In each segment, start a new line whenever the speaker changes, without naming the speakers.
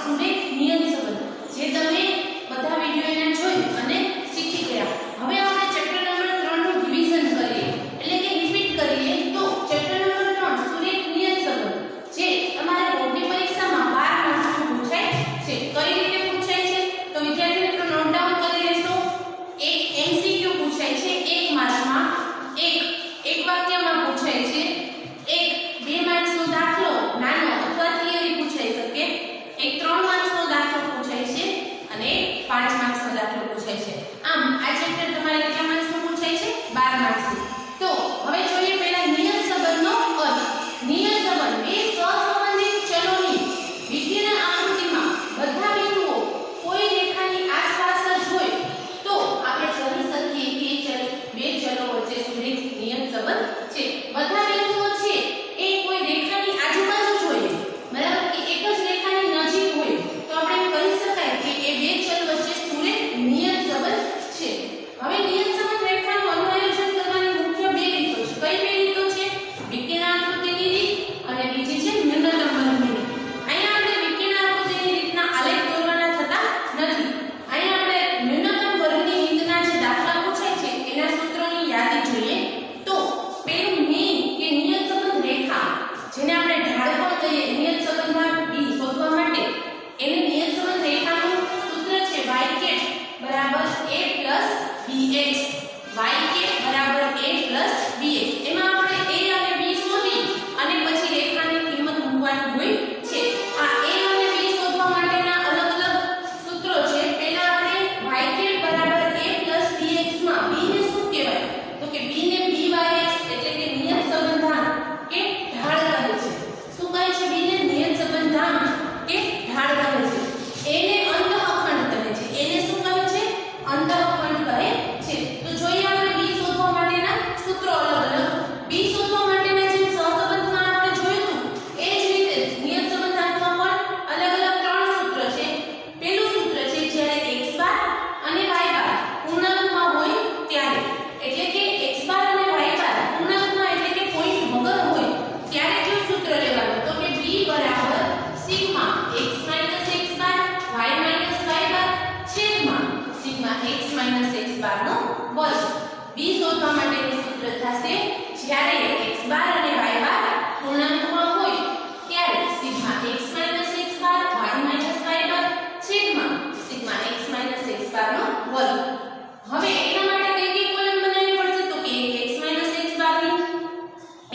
સુરેખ નિયમ સંબંધ જે તમે બધા વિડિયો એના જોઈ અને શીખી ગયા. હવે આપણે ચેપ્ટર નંબર 3 નું રિવિઝન કરીએ એટલે કે રિપીટ કરીએ. તો ચેપ્ટર નંબર 3 સુરેખ નિયમ સંબંધ જે તમારે બોર્ડની પરીક્ષામાં 12 માર્ક્સનું પૂછાય છે. કઈ રીતે પૂછાય છે તો વિદ્યાર્થી મિત્રો નોટ ડાઉન કરી લેશો. એક એમસીક્યુ પૂછાય છે 1 માર્કમાં, એક વાક્યમાં પૂછાય છે, એક 2 માર્ક્સનો દાખલો નાનો અથવા થિયરી પૂછાઈ શકે, એક 3 માર્ક્સનો દાખલો પૂછાય છે અને 5 માર્ક્સનો દાખલો પૂછાય છે. આમ આ ચેપ્ટર તમારે કેટલા માર્ક્સનું પૂછાય છે? 12 માર્ક્સનું. તો હવે જોઈએ પહેલા નિયમ સંબંધનો અર્થ. નિયમ સંબંધ બે સહસંબંધિત ચલોની વિદ્યુત આકૃતિમાં બધા બિંદુઓ કોઈ રેખાની આસપાસ જ હોય તો આપણે કહી શકીએ કે બે ચલો વચ્ચે સુરેખ નિયમ સંબંધ છે. બધા બિંદુઓ છે એ કોઈ રેખાની આજુબાજુ જ હોય, બરાબર, કે એક જ રેખાની નજીક હોય તો આપણે કહી શકાય કે એ બે ચલ વચ્ચે સુરેખ નિયમ સંબંધ છે. હવે નિયમ સંબંધ રેખાનું અનુઆયોજન કરવાની મુખ્ય બે રીતો છે. કઈ બે રીતો છે? વિકર્ણ આકૃતિની રીત અને બીજી છે ન્યૂનતમ વર્ગની રીત. અહીંયા આપણે વિકર્ણ આકૃતિની રીતના આલેખ દોરવાના થતા નથી. અહીંયા આપણે ન્યૂનતમ વર્ગની રીતના જે દાખલા પૂછાય છે એના સૂત્રોની યાદી જોઈએ. તો પેલું ની કે નિયમ સંબંધ રેખા જેને આપણે ઢાળ પણ કહીએ, નિયમ સંબંધમાં બી શોધવા માટે એને નિયમ સંબંધ રેખાનું સૂત્ર છે y બરાબર a bx. y બરાબર a bx. એમાં આપણે a અને b શોધી અને પછી રેખાની કિંમત મૂકવાની હોય છે. આ a અને b શોધવા માટેના અલગ અલગ સૂત્રો છે. પહેલા આપણે y બરાબર a bx માં b ને શું કહેવાય તો કે b ને bys એટલે કે નિયમ સંબંધાંક કે ઢાળ કહે છે. શું કહે છે? b ને નિયમ સંબંધાંક કે ઢાળ કહે છે. a ને અંતઃખંડ કહે છે. a ને શું કહે છે? અંતઃખંડ કહે છે. તો જોઈએ આપણે b શોધવા માટેના સૂત્રો અલગ અલગ. b શોધવા માટેના જે સહસંબંધમાં આપણે જોયું એ જ રીતે નિયમ સંબંધાંકમાં પણ અલગ અલગ 3 સૂત્ર છે. પહેલું સૂત્ર છે જ્યારે x બાર અને y બાર પૂર્ણાંકમાં હોય ત્યારે, એટલે કે x બાર અને y બાર પૂર્ણાંકમાં એટલે કે પોઈન્ટ વગર હોય ત્યારે કયું સૂત્ર લેવાનું તો કે b બરાબર સિગ્મા x માઈનસ x બાર y માઈનસ y બાર છેદમાં સિગ્મા x માઈનસ x બાર નો વર્ગ. b શોધવા માટેનું સૂત્ર થશે જ્યારે x બાર અને y બાર પૂર્ણાંકમાં હોય ત્યારે સિગ્મા x માઈનસ x બાર y માઈનસ y બાર છેદમાં સિગ્મા x માઈનસ x બાર નો વર્ગ. હવે એના માટે કઈ કઈ કોલમ બનાવવી પડશે તો કે એક x માઈનસ x બાર ની,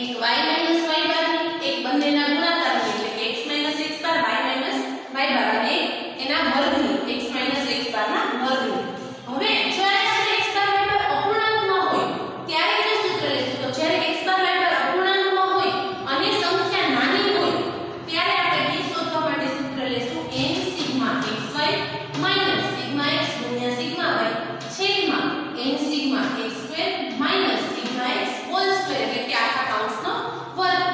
એક y માઈનસ y બાર ની, એક બંનેના ગુણાકારની એટલે કે x માઈનસ x બાર y માઈનસ y બાર અને એના વર્ગની x માઈનસ x બાર ના વર્ગની. હવે જ્યારે આપણે x બાર y બાર અપૂર્ણાંકમાં હોય ત્યારે કયું સૂત્ર લેશું તો જ્યારે x બાર y બાર અપૂર્ણાંકમાં હોય અને સંખ્યા નાની હોય ત્યારે આપણે b શોધવા માટે સૂત્ર લેશું n sigma xy minus sigma x ગુણ્યા સિગ્મા y છેદમાં n sigma x square minus sigma x whole square એટલે કે આખા કૌંસનો વર્ગ.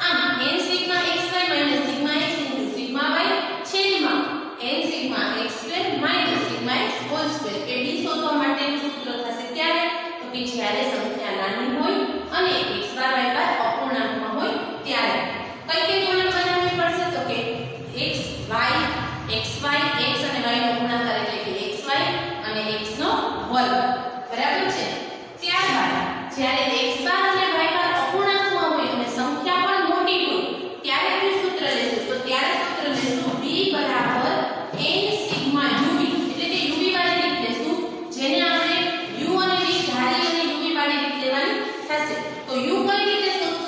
આમ n sigma xy minus sigma x into sigma y છેદમાં n sigma x square minus sigma x whole square. એ b શોધવા માટેનું સૂત્ર થશે ત્યારે તો કે જ્યારે સંખ્યા નાની હોય અને x બાર y બાર અપૂર્ણાંકમાં હોય ત્યારે. કઈ કઈ કોલમ બનાવવી પડશે તો કે x y xy x અને y નો ગુણાકાર એટલે કે xy અને x નો વર્ગ. બરાબર છે. ત્યારબાદ જ્યારે x બાર અને y બાર અપૂર્ણાંકમાં હોય અને સંખ્યા પણ મોટી હોય ત્યારે કયું સૂત્ર લેશું તો ત્યારે સૂત્ર લેશું b બરાબર n સિગ્મા uv એટલે કે uv વાળી રીત લેશું જેને આપણે u અને v ધારી અને uv વાળી રીત લેવાની થશે. તો u કઈ રીતે શોધશું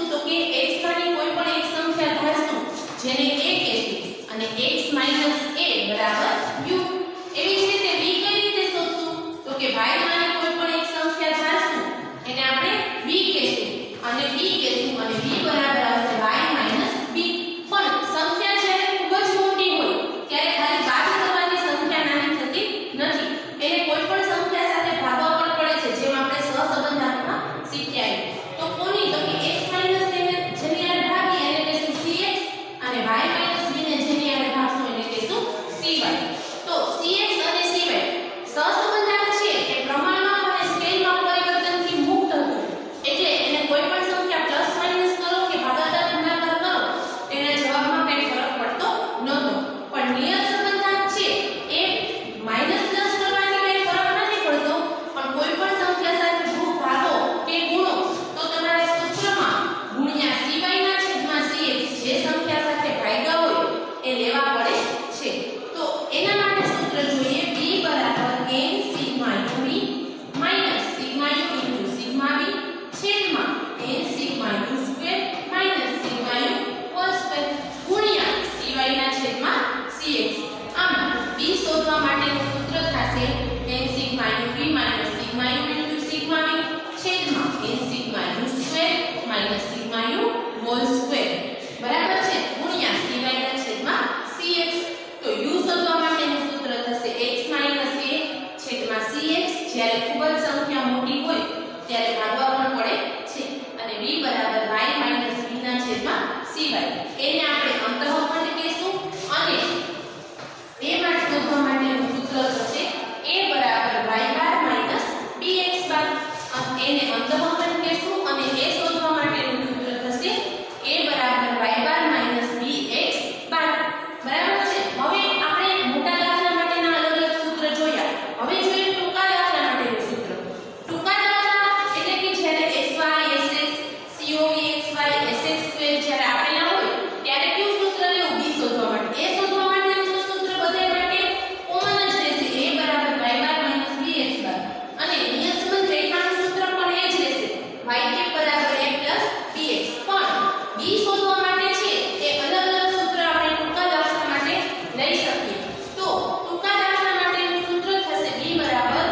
u હોલ સ્ક્વેર બરાબર છે ગુણ્યા cy ના છેદમાં cx. તો u શોધવા માટેનું સૂત્ર થશે x - a છેદમાં cx. જ્યારે ખૂબ જ સંખ્યા મોટી હોય ત્યારે ભાગવા પણ પડે છે. અને v બરાબર y - b ના છેદમાં cy. એને આપણે અંતઃખંડ કહેશું અને એ માટે શોધવા માટેનું સૂત્ર થશે a બરાબર y બાર માઈનસ bx બાર. એને અંતઃખંડ કહેશું અને એ શોધવા માટેનું સૂત્ર થશે a બરાબર y બાર માઈનસ bx બાર. બરાબર છે. હવે આપણે મોટા દાખલા માટેના અલગ અલગ સૂત્ર જોયા. હવે જોઈએ ટૂંકા દાખલા માટેનું સૂત્ર. ટૂંકા દાખલા એટલે કે જ્યારે sy sx cov xy sx2 જ્યારે આપેલા હોય ત્યારે કયું સૂત્ર લેવું b શોધવા માટે. એ શોધવા માટેનું સૂત્ર બધા માટે કોમન જ રહેશે a બરાબર y બાર માઈનસ bx બાર. અને નિયત સંબંધ રેખાનું સૂત્ર પણ એ જ રહેશે y બરાબર a પ્લસ bx. પણ b શોધવા માટે છે એ અલગ અલગ સૂત્ર આપણે ટૂંકા દાખલા માટે લઈ શકીએ. તો ટૂંકા દાખલા માટેનું સૂત્ર થશે b બરાબર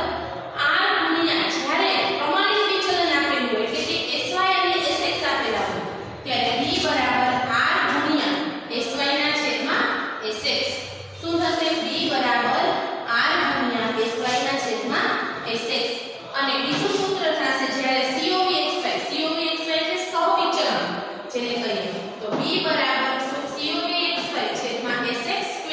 r ગુણ્યા જ્યારે પ્રમાણિત વિચલન આપેલું હોય એટલે કે sy અને sx આપેલા હોય ત્યારે b બરાબર r ગુણ્યા sy ના છેદમાં sx. શું થશે b બરાબર r ગુણ્યા sy ના છેદમાં sx. અને બીજું સૂત્ર થશે જ્યારે cov xy એટલે સહવિચલન જેને કહીએ તો b બરાબર cov xy છેદમાં sx2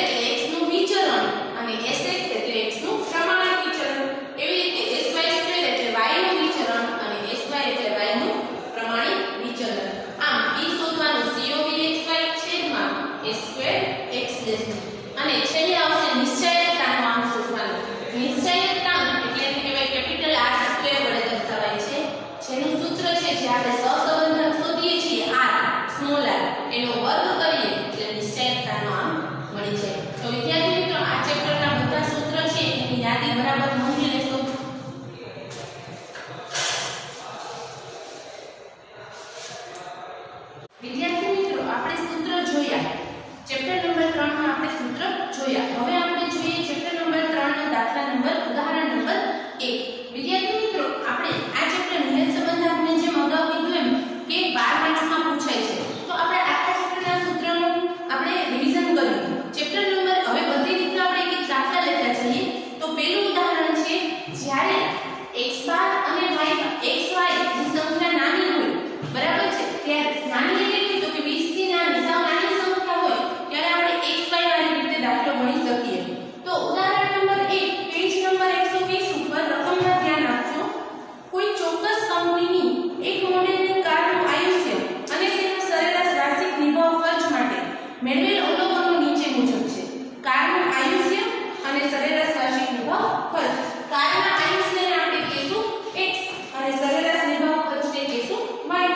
એટલે x નું વિચલન અને sx એટલે x નું પ્રમાણિત વિચલન. એવી રીતે sy2 એટલે y નું વિચલન અને sy એટલે y નું પ્રમાણિત વિચલન. આમ b શોધવાનું cov xy છેદમાં a2x અને છેલ્લે આવશે નિશ્ચયકતાનો આમ શોધવાનું. નિશ્ચયકતા એટલે કહેવાય કેપિટલ R2 વડે દર્શાવાય છે. જેનું સૂત્ર છે જે આપણે સહસંબંધક શોધીએ છીએ r સ્મોલ r એનો વર્ગ કરીએ એટલે નિશ્ચયકતાનો આમ મળી જાય. તો વિદ્યાર્થી મિત્રો આ ચેપ્ટરના બધા સૂત્ર છે એની યાદી બરાબર નોંધી લેશો. વિદ્યાર્થી મિત્રો આપણે સૂત્ર જોયા. ચેપ્ટર નંબર 3 માં આપણે સૂત્ર જોયા. હવે આપણે જોઈએ ચેપ્ટર નંબર 3 નો દાખલા નંબર ઉદાહરણ નંબર 1. વિદ્યાર્થી મિત્રો આપણે આ ચેપ્ટર નિયત સંબંધ આપણે જેમ અગાઉ કીધું એમ કે 12 માર્ક્સમાં પૂછાય છે. તો આપણે આખા ચેપ્ટરના સૂત્રનું આપણે રિવિઝન કર્યું. ચેપ્ટર નંબર હવે બધી રીતના આપણે એક દાખલા લેતા જઈએ. તો પહેલું ઉદાહરણ છે જ્યારે x બાર અને y xy ની સંખ્યા નાની હોય બરાબર છે ત્યારે નાની એટલે તો કે 20 થી નાની સાવ નાની સંખ્યા હોય ત્યારે આપણે xy વાળી રીતે દાખલો ગણી શકીએ. તો ઉદાહરણ નંબર 1 પેજ નંબર 120 ઉપર રકમમાં ધ્યાન આપજો. કોઈ ચોક્કસ કંપનીની એક મોડેલની કારનું આયુષ્ય અને તેનો સરેરાશ વાર્ષિક નિભાવ ખર્ચ માટે મેળવેલ અવલોકનો નીચે મુજબ છે. કારનું આયુષ્ય અને સરેરાશ વાર્ષિક નિભાવ ખર્ચ. કારના આયુષ્યને આપણે કહીશું x અને સરેરાશ નિભાવ ખર્ચને કહીશું y.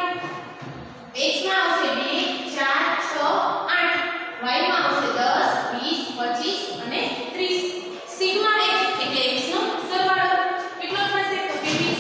x માં આવશે 2 4 6 8, y માં આવશે 10 20 25 અને 30. સિગ્મા x એટલે x નો સરવાળો કેટલો થશે તો 20.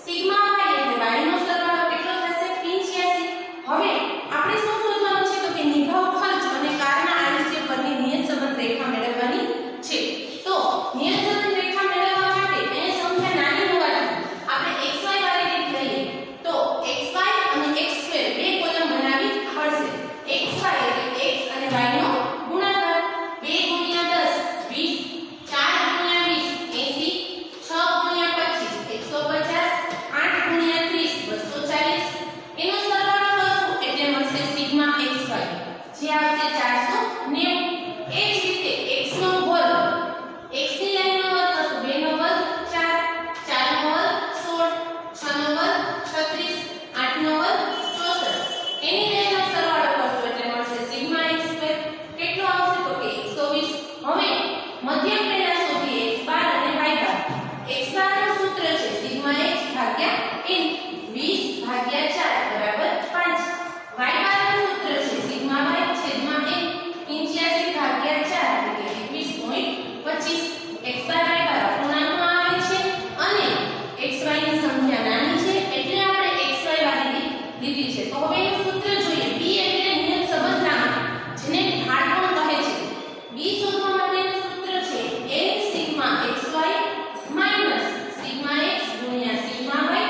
સિગ્મા y એટલે y નો સરવાળો કેટલો થશે 85. હવે આપણે શું શોધવાનું છે તો કે નિભાવ ખર્ચ અને કારના આયુષ્ય પરની નિયત સંબંધ રેખા મેળવવાની છે. તો નિયત સંબંધ રેખા મેળવવા માટે અહીંયા સંખ્યા નાની હોવાથી આપણે xy વાળી રીત લઈએ. તો xy અને x2 બે કોલમ બનાવી પડશે. xy એટલે x અને y નો ગુણાકાર 2 ગુણ્યા 10 20, 4 ગુણ્યા 20 80, 6 ગુણ્યા 25 150, 8 ગુણ્યા 30 240. એનો સરવાળો કરશું એટલે મળશે સિગ્મા xy જે આવશે 490. એ જ રીતે x નો વર્ગ x ની લાઈનનો વર્ગ કરશું 2 નો વર્ગ 4 4 નો વર્ગ 16 6 નો વર્ગ 36 8 નો વર્ગ 64. એની લાઈનનો સરવાળો કરશું એટલે મળશે સિગ્મા x2 કેટલો આવશે તો કે 120. હવે મધ્યક પહેલા શોધીએ x બાર અને y બાર. x બાર નું સૂત્ર છે સિગ્મા x ભાગ્યા n 20 ભાગ્યા 4 બરાબર 5. y બાર નું સૂત્ર છે સિગ્મા y છેદમાં n 85 ભાગ્યા 4 એટલે 21.25. x બાર y બાર અપૂર્ણાંકમાં આવે છે અને xy ની સંખ્યા નાની છે એટલે આપણે xy વાળી લીધી છે. તો હવે એનું સૂત્ર જોઈએ. b એટલે નિયત સંબંધ નામ જેને ઢાળ પણ કહે છે. b શોધવા માટેનું સૂત્ર છે n sigma xy minus sigma x ગુણ્યા સિગ્મા y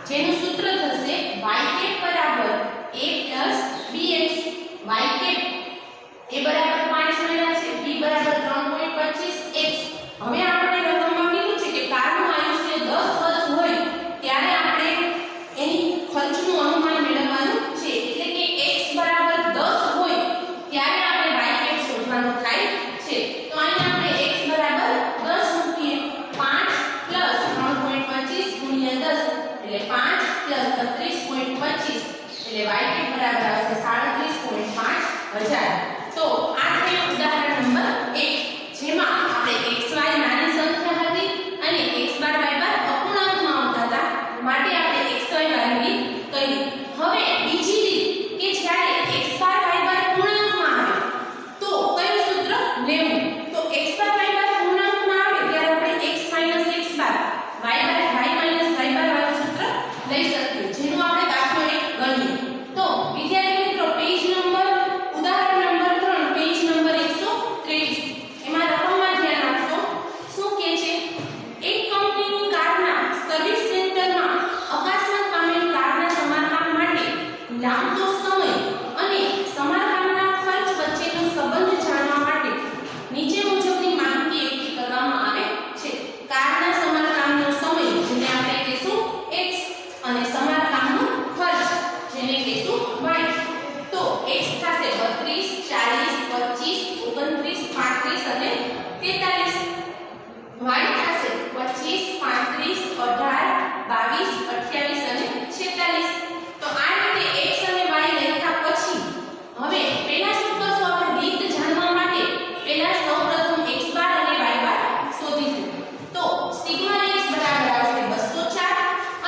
જેનું સૂત્ર થશે y કેપ બરાબર a plus bx. y cap a બરાબર 5 મળ્યા છે, b બરાબર 3.25x. હવે આપણે રકમમાં કીધું છે કે કારનું આયુષ્ય 10 વર્ષ હોય ત્યારે આપણે એની ખર્ચનું અનુમાન મેળવવાનું છે. એટલે કે x બરાબર 10 હોય ત્યારે આપણે y કેપ શોધવાનું થાય છે. તો અહીં આપણે x બરાબર 10 મૂકીએ. 5 plus 3.25 ગુણ્યા 10 એટલે 5 plus 32.25 એટલે y કેપ બરાબર આવશે 37.5 હજાર. તો આ થયું ઉદાહરણ નંબર 1, જેમાં આપણે xy નાની સંખ્યા હતી અને x બાર y બાર અપૂર્ણાંકમાં આવતા હતા માટે આપણે xy વાળી રીત કરી. હવે બીજી રીત કે જ્યારે x બાર y બાર પૂર્ણાંકમાં આવે તો કયું સૂત્ર લેવું? તો x બાર y બાર પૂર્ણાંકમાં આવે ત્યારે આપણે x x બાર y બાર y y બાર વાળું સૂત્ર લઈ શકીએ, જેનું આપણે દાખલો એક ગણીએ. તો વિદ્યાર્થી મિત્રો પેજ નંબર ઉદાહરણ નંબર 3 પેજ નંબર 123 એમાં રકમમાં ધ્યાન આપશો. શું કહે છે? એક કંપનીની કારના સર્વિસ સેન્ટરમાં અકસ્માત પામેલ કારના સમારકામ માટે લાંબો સમય અને સમારકામના ખર્ચ વચ્ચેનો સંબંધ જાણવા માટે નીચે મુજબની માહિતી એકઠી કરવામાં આવે છે. કારના સમારકામનો સમય જેને આપણે કહીશું x અને સમારકામનો ખર્ચ જેને કહીશું y. તો x થશે 32 40 25 29 35 અને 43. y થશે 25 35 18 22 28 અને 46. તો આ રીતે x અને y લખ્યા પછી હવે પહેલા શું કરશું? આપણે રીત જાણવા માટે પહેલા સૌપ્રથમ x બાર અને y બાર શોધીશું. તો સિગ્મા x બરાબર આવશે 204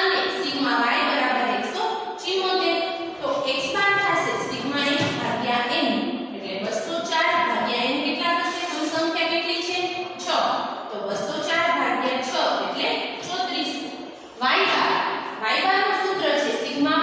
અને સિગ્મા y બરાબર 174. તો x બાર થશે સિગ્મા x ભાગ્યા n એટલે 204 ભાગ્યા n કેટલા થશે? કુલ સંખ્યા કેટલી છે? 6. તો 204 ભાગ્યા 6 એટલે 34. y બાર નું સૂત્ર છે સિગ્મા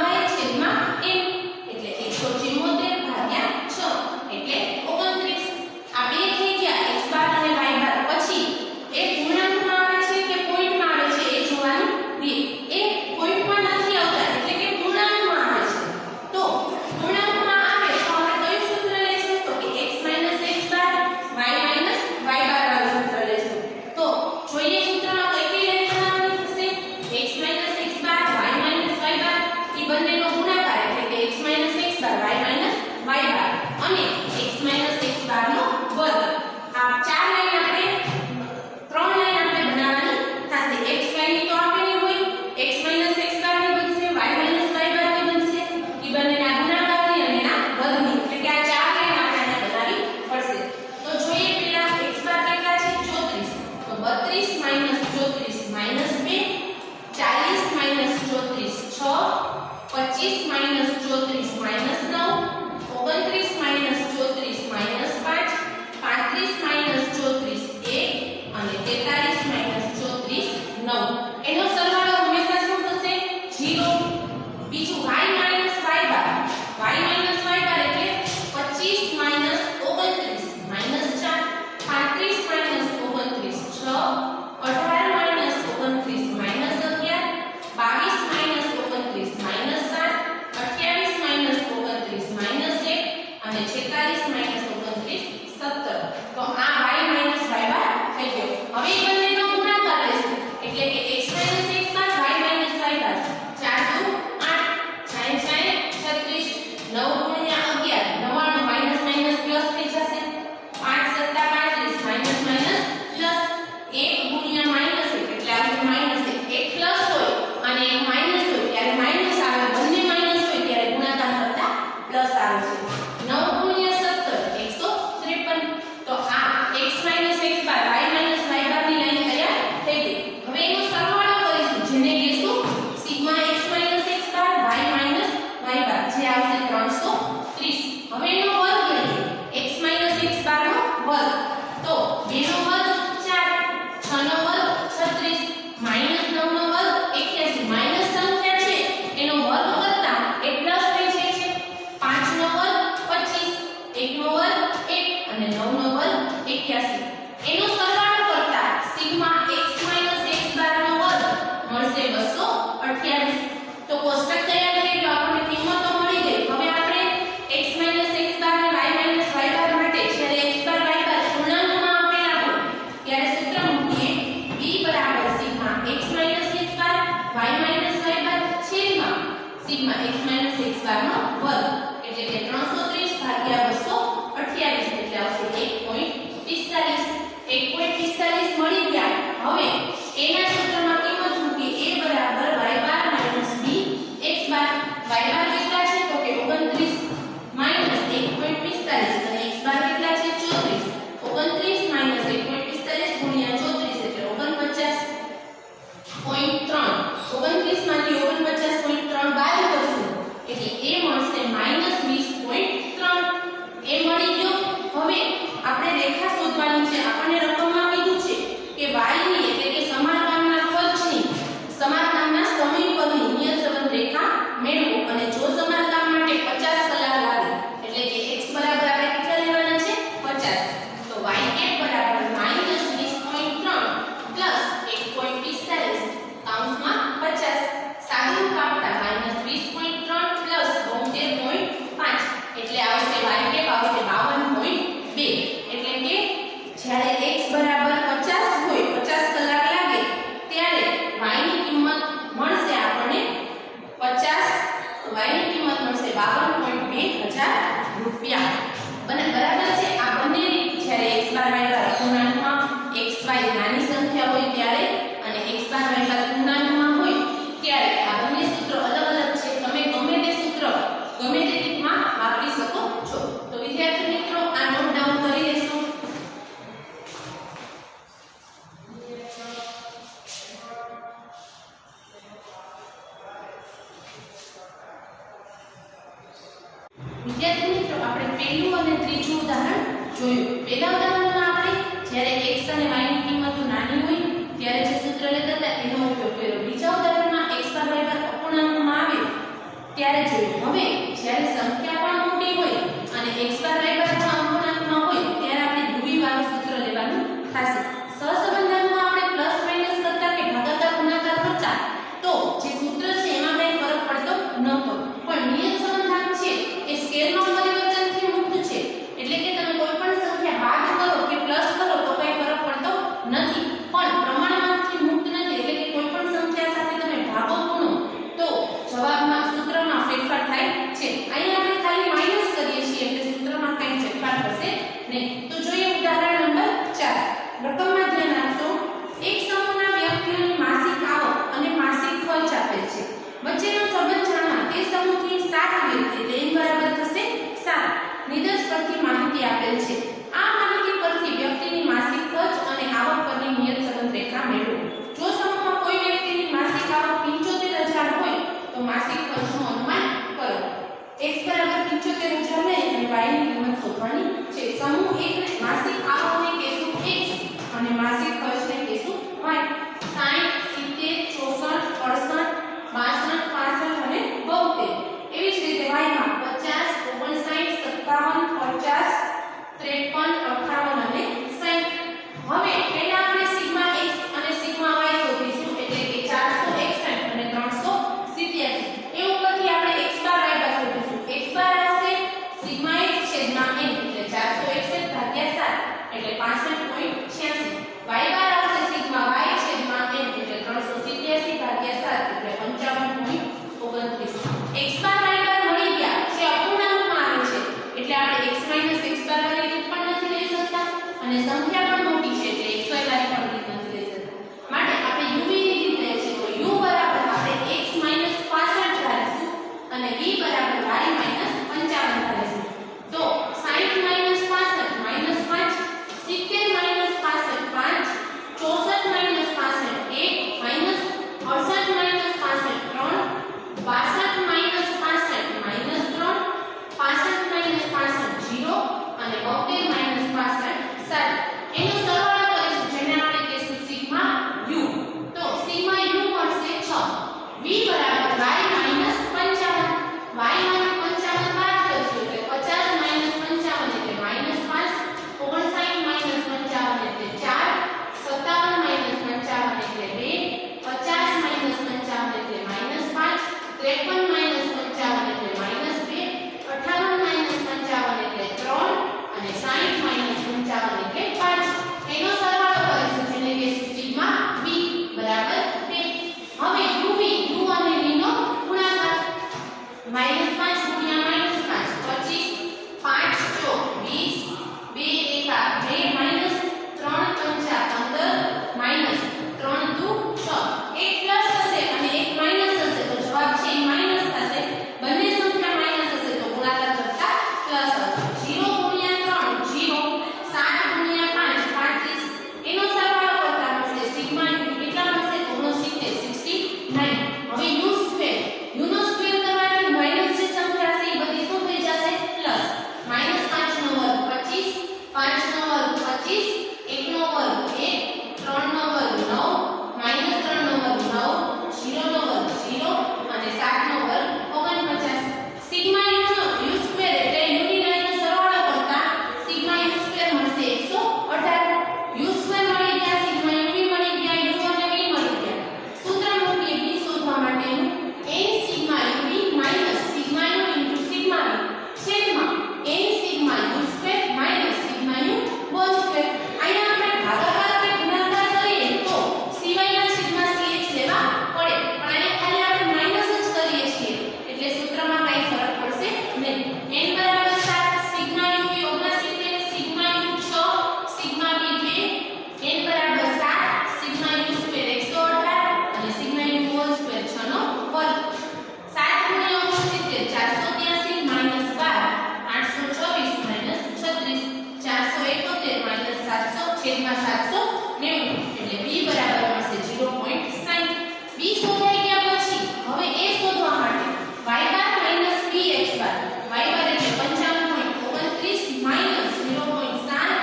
સુધીમાં x - x બાર નો વર્ગ એટલે કે 330 ભાગ્યા 228 એટલે આવશે 1.45 1.45 મળી ગયા. હવે a ના સૂત્રમાં કિંમત મૂકી a બરાબર y બાર માઈનસ b x બાર. y બાર કેટલા છે તો કે 29 માઈનસ 1.45 અને x બાર કેટલા છે 34. 29 માઈનસ 1.45 ગુણ્યા 34 એટલે 49.3. 29 માંથી 49.3 બાદ કરશું એટલે a મળશે -20.3. એ મળી ગયો. હવે આપણે રેખા શોધવાની છે. આપણને રકમમાં કીધું છે કે y ની એટલે કે સમારકામના ખર્ચની સમારકામના સમય પરની નિયત સંબંધ રેખા મેળવો. અને જો સમારકામ માટે 50 કલાક લાગે એટલે કે x બરાબર આપણે કેટલા લેવાના છે 50 તો y બરાબર -20.3 1.45 કૌંસમાં 50 સાદુરૂપ આપતા -20.3 72.5 એટલે આવશે y આવશે 52.2. એટલે કે જ્યારે x બરાબર 50 હોય 50 કલાક લાગે ત્યારે y ની કિંમત મળશે આપણને 50 y ની કિંમત મળશે 52.2 હજાર રૂપિયા. બરાબર છે. આ બંને રીત જ્યારે x બાર y બાર અપૂર્ણાંકમાં x y નાની સંખ્યા હોય ત્યારે અને x બાર y બાર પૂર્ણાંકમાં હોય ત્યારે આ બંને સૂત્રો અલગ અલગ છે. તમે ગમે તે સૂત્ર ગમે તે રીતમાં વાપરી શકો છો. તો વિદ્યાર્થી મિત્રો આ નોટ ડાઉન કરી લેશો. વિદ્યાર્થી મિત્રો આપણે પહેલું અને ત્રીજું ઉદાહરણ જોયું. પહેલા ઉદાહરણમાં આપણે જ્યારે x અને y ની કિંમતો નાની હોય ત્યારે જે સૂત્ર લેતા હતા એનો ઉપયોગ કર્યો. બીજા ઉદાહરણમાં x બાર y બાર અપૂર્ણાંકમાં આવે ત્યારે જોયું. હવે જ્યારે સંખ્યા પણ મોટી હોય અને x બાર y બાર પણ અપૂર્ણાંકમાં હોય ત્યારે આપણે ધ્રુવીવાળું સૂત્ર લેવાનું થશે. સહસંબંધમાં આપણે પ્લસ માઈનસ કરતા કે ભાગાકાર ગુણાકાર કરતા તો જે સૂત્ર છે એમાં કંઈ ફરક પડતો નહોતો. પણ નિયત સંબંધાંક છે એ સ્કેલમાં પરિવર્તનથી મુક્ત છે. એટલે કે તમે કોઈ પણ સંખ્યા બાદ કરો કે પ્લસ કરો તો કંઈ ફરક પડતો નથી. પણ પ્રમાણમાંથી મુક્ત નથી. એટલે કે કોઈ પણ સંખ્યા સાથે તમે ભાગો ગુણો તો જવાબમાં સૂત્રમાં ફેરફાર 9 હવે u સ્ક્વેર u નો સ્ક્વેર કરવાથી માઈનસ જે સંખ્યા છે એ બધી શું થઈ જશે પ્લસ -5 નો વર્ગ 25 5 નો વર્ગ 25 1 નો વર્ગ 1 3 નો વર્ગ 9 -3 નો વર્ગ 9 0 નો વર્ગ 0 અને 7 નો વર્ગ 49 સિગ્મા u સ્ક્વેર એટલે u ની લાઈનનો સરવાળો કરતા સિગ્મા u સ્ક્વેર મળશે 118 u સ્ક્વેર મળી ગયા સિગ્મા u મળી ગયા u અને v મળી ગયા સૂત્ર મૂકીએ v શોધવા માટેનું n sigma u minus sigma u sigma v છેદમાં n sigma u square minus sigma u whole square અહીંયા આપણે ભાગાકાર કે ગુણાકાર કરીએ તો સિવાયના છેદમાં ch લેવા પડે પણ અહીંયા ખાલી આપણે માઈનસ જ કરીએ છીએ એટલે સૂત્રમાં કઈ ફરક પડશે નહીં n બરાબર 7 sigma u 79 sigma u 6 sigma v 2 n બરાબર 7 સિગ્મા u સ્ક્વેર 118 અને સિગ્મા u હોલ સ્ક્વેર 6 નો વર્ગ 7 ગુણ્યા 69 483 -12 824 -36 471 700 છેદમાં 790 એટલે b બરાબર મળશે 0.60 b શોધાઈ ગયા પછી હવે a શોધવા માટે y બાર માઈનસ bx બાર y બાર એટલે 55.29 માઈનસ 0.7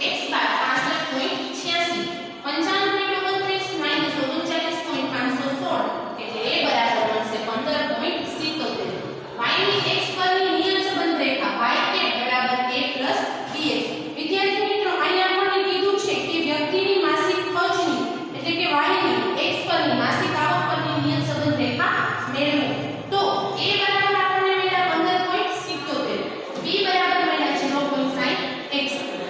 x બાર 65.86 55.29 માઈનસ 39.516 એટલે a બરાબર મળશે 15.77 y ની x પરની નિયત સંબંધ રેખા y કે બરાબર a પ્લસ bx વિદ્યાર્થી મિત્રો અહીંયા આપણને કીધું છે કે વ્યક્તિની માસિક ખર્ચની એટલે કે y ની x પરની માસિક આવક પરની નિયત સંબંધ રેખા મેળવો તો a બરાબર આપણને મળ્યા 15.77 b બરાબર મળ્યા 0.60 x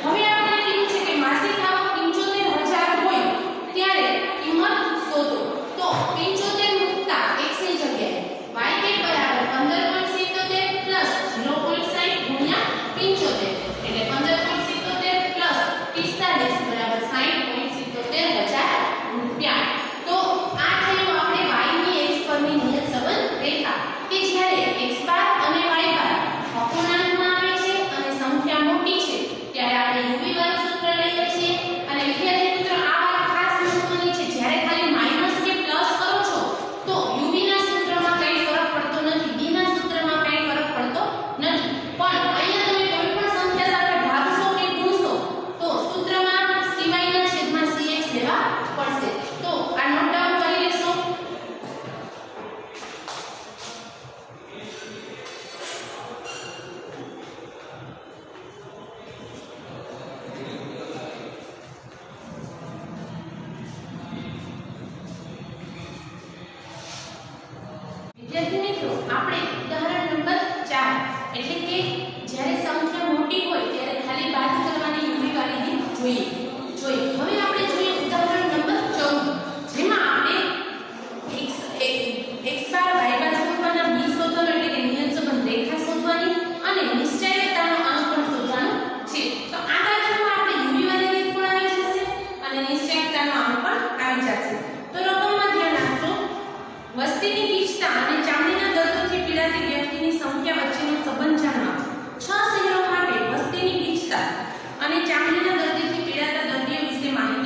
હવે આપણે કીધું છે કે માસિક આવક 75000 હોય ત્યારે કિંમત શોધો તો 75 મૂકતા x ની જગ્યાએ y કે બરાબર 15.77 પ્લસ 0.60 ગુણ્યા 75 એટલે 15.77 પ્લસ 45 બરાબર 60.77 રૂપિયા તો આ થયું આપણે y ની x પરની નિયત સંબંધ રેખા કે જ્યારે x બાર અને y બાર અપૂર્ણાંકમાં આવે છે અને સંખ્યા મોટી છે ત્યારે આપણે uv વાળું સૂત્ર લઈએ છીએ અને વિદ્યાર્થી મિત્રો આ વાત ખાસ મહત્વની છે જ્યારે ખાલી માઈનસ કે પ્લસ કરો છો તો uv ના સૂત્રમાં કંઈ ફરક પડતો નથી b ના સૂત્રમાં કંઈ ફરક પડતો નથી પણ અહીંયા તમે કોઈ પણ સંખ્યા સાથે ભાગશો કે ગુણશો તો સૂત્રમાં સિવાયના છેદમાં ch લેવા પડશે તો આ નોટ ડાઉન કરી લેશો વિદ્યાર્થી મિત્રો આપણે ઉદાહરણ નંબર 4 એટલે કે જ્યારે સંખ્યા મોટી હોય ત્યારે ખાલી બાદ કરવાની uv વાળી રીત જોઈએ હવે આપણે જોઈએ ઉદાહરણ નંબર 14 જેમાં આપણે x બાર y બાર શોધવાના b શોધવાનો એટલે કે નિયત સંબંધ રેખા શોધવાની અને નિશ્ચયતાનો અંક પણ શોધવાનો છે તો આ દાખલામાં આપણે uv વાળી રીત પણ આવી જશે અને નિશ્ચયતાનો અંક પણ આવી જશે તો રકમમાં ધ્યાન આપજો વસ્તીની ગીચતા અને ચામડીના દર્દોથી પીડાતી વ્યક્તિની સંખ્યા વચ્ચેનો સંબંધ જાણવા 6 શહેરો માટે વસ્તીની ગીચતા અને ચામડીના દર્દીથી પીડાતા દર્દીઓ વિશે માહિતી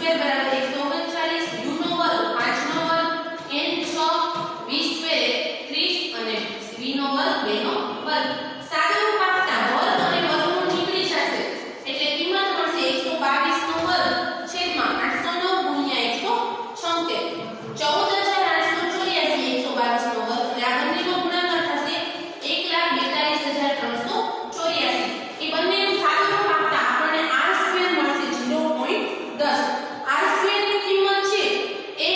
સ્ક્વેર બરાબર 139, u નો વર્ગ 5 નો વર્ગ, n 6, v સ્ક્વેર 30 અને v નો વર્ગ 2 નો વર્ગ. સાદુરૂપ આપતા વર્ગ અને વર્ગમૂળ નીકળી જશે એટલે કિંમત મળશે 122 નો વર્ગ છેદમાં 809 ગુણ્યા 176, 14884 122 નો વર્ગ એટલે આ બંનેનો ગુણાકાર થશે 1,42,384. એ બંનેનું સાદુરૂપ આપતા આપણને r સ્ક્વેર મળશે 0.10. r સ્ક્વેર ની કિંમત છે એ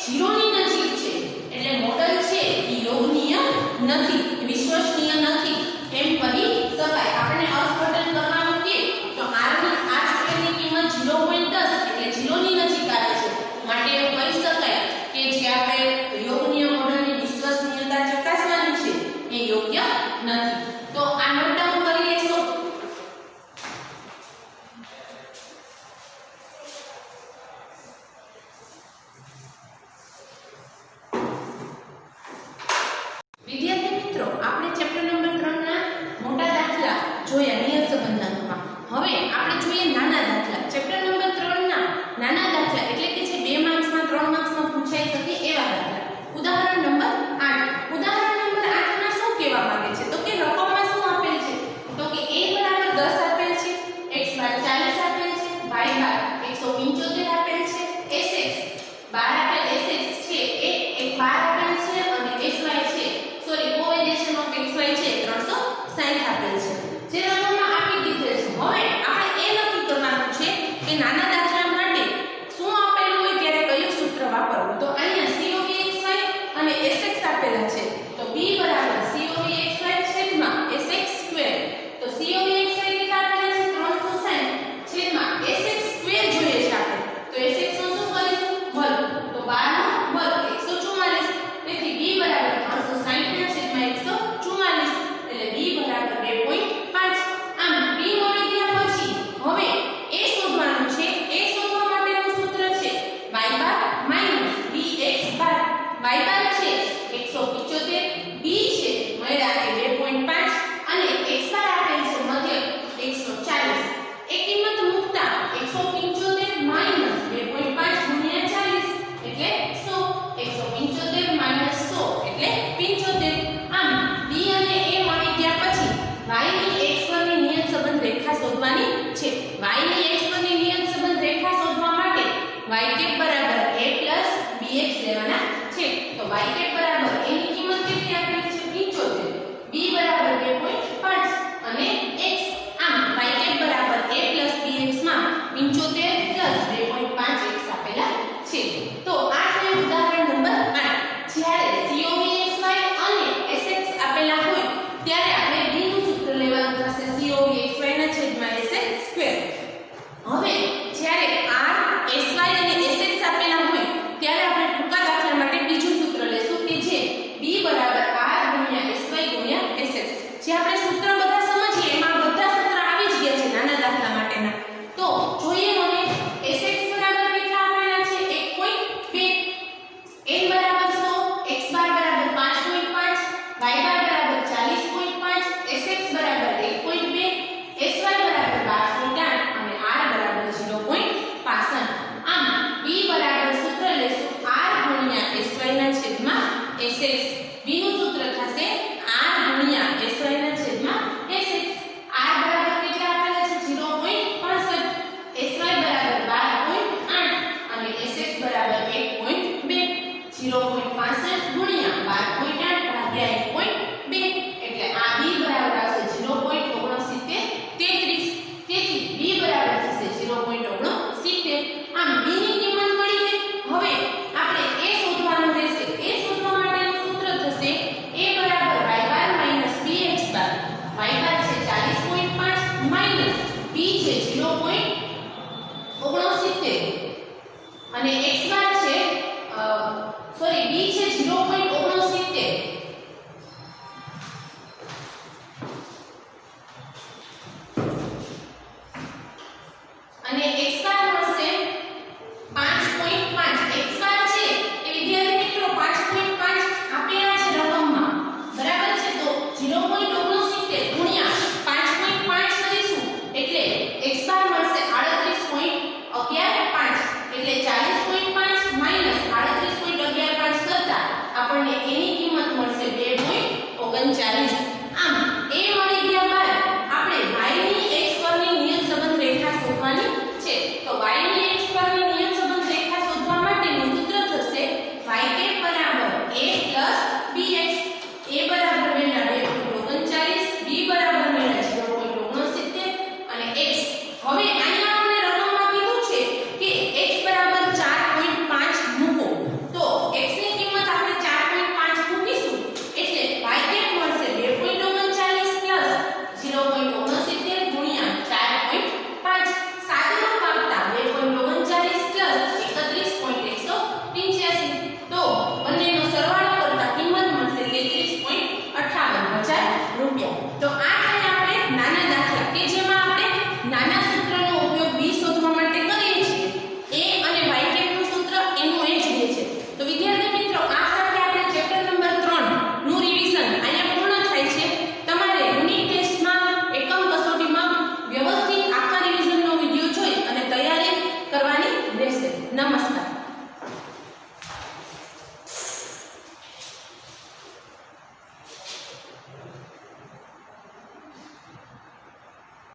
0 ની નજીક છે એટલે મોડલ છે એ યોગનીય નથી, વિશ્વસનીય નથી એમ કહી શકાય. આપણે અર્થઘટન કરવાનું કે તો r સ્ક્વેર ની કિંમત 0.10 એટલે 0 ની નજીક આવે છે માટે એવું કહી શકાય કે જે આપણે યોગનીય મોડલની વિશ્વસનીયતા ચકાસવાની છે એ યોગ્ય નથી. તો આ નોટ ડાઉન કરી લેશો. વિદ્યાર્થી મિત્રો, આપણે ચેપ્ટર નંબર 3 ના મોટા દાખલા જોયા નિયત સંબંધાંકમાં. હવે આપણે જોઈએ નાના દાખલા. ચેપ્ટર નંબર 3 ના નાના દાખલા એટલે કે જે 2 માર્ક્સમાં 3 માર્ક્સમાં પૂછાઈ શકે એવા દાખલા. ઉદાહરણ નંબર 8. ઉદાહરણ નંબર 8 માં શું કહેવા માંગે છે તો કે રકમમાં શું આપેલ છે તો કે a બરાબર 10 આપેલ છે, x બાર 40 આપેલ છે, y બાર 175 આપેલ છે, sx બાર આપેલ sx છે એ 12 આપેલ છે અને sy છે સોરી કોવેરિએશન ઓફ xy છે 360 આપેલ છે. જે રકમમાં આપી દીધેલ છે. હવે આપણે એ નક્કી કરવાનું છે કે નાના દાખલા માટે શું આપેલું હોય ત્યારે કયું સૂત્ર વાપરવું. તો અહીંયા covxy અને sx આપેલા છે તો b બરાબર covxy છેદમાં sx સ્ક્વેર. તો covxy કેટલા આપેલા છે 360 છેદમાં sx સ્ક્વેર જોઈએ છે આપણે તો sx નો શું કરીશું વર્ગ. તો 12 નો વર્ગ 144 તેથી b બરાબર 360 ના છેદમાં 144 એટલે b બરાબર 2.5. આમ b મળી ગયા પછી હવે a શોધવાનું છે. a શોધવા માટેનું સૂત્ર છે y બાર માઈનસ bx બાર. y બાર છે 175, b છે મળ્યા કે 2.5 અને x બાર આપેલ છે મધ્ય 140. એ કિંમત મૂકતા 175 માઈનસ 2.5 ગુણ્યા 40 એટલે 100. 175 માઈનસ 100 એટલે 75. આમ b અને a મળી ગયા પછી y ની x પરની નિયત સંબંધ રેખા શોધવાની છે. y ની x પરની નિયત સંબંધ રેખા શોધવા માટે y કેપ બરાબર a bx લેવાના છે. તો y કેપ બરાબર a ની કિંમત કેટલી આપેલી છે 75, b બરાબર 2.5 અને x. આમ y કેપ બરાબર a bx માં 75 2.5 x આપેલા છે. તો આ થયું ઉદાહરણ નંબર 8. જ્યારે covxy અને sx આપેલા હોય ત્યારે આપણે b નું સૂત્ર લેવાનું થશે covxy ના છેદમાં sx સ્ક્વેર. હવે જ્યારે r sy અને sx આપેલા હોય ત્યારે આપણે ટૂંકા દાખલા માટે બીજું સૂત્ર લેશું કે જે b બરાબર r ગુણ્યા sy ગુણ્યા sx. જે આપણે સૂત્ર બધા સમજીએ એમાં બધા સૂત્ર આવી જ ગયા છે નાના દાખલા માટેના. તો જોઈએ હવે sx બરાબર કેટલા આપેલા છે 1.2, n બરાબર 100, x બાર બરાબર 5.5, y બાર બરાબર 40.5, sx બરાબર 1.2, sy બરાબર 12.8 અને r બરાબર 0.65. આમ b બરાબર સૂત્ર લેશું r ગુણ્યા sy ના છેદમાં sx. b નું સૂત્ર થશે r ગુણ્યા sy ના છેદમાં sx. r બરાબર કેટલા આપેલા છે 0.65, sy બરાબર 12.8 અને sx બરાબર 1.2. 0.65 ગુણ્યા 12.8 ભાગ્યા 1.2 એટલે આ b બરાબર આવશે 0.6933. તેથી b બરાબર થશે 0.69. આમ b ની કિંમત મળી ગઈ. હવે આપણે a શોધવાનું રહેશે. a શોધવા માટેનું સૂત્ર થશે a બરાબર y બાર માઈનસ bx બાર. y બાર છે 40.5 માઈનસ b છે 0.69 અને x બાર છે સોરી b છે 0.69 અને x બાર મળશે 5.5. x બાર છે એ વિદ્યાર્થી મિત્રો 5.5 આપેલા છે રકમમાં બરાબર છે. તો 0.69 ગુણ્યા 5.5 કરીશું એટલે x બાર મળશે 38.115 એટલે નમસ્કાર.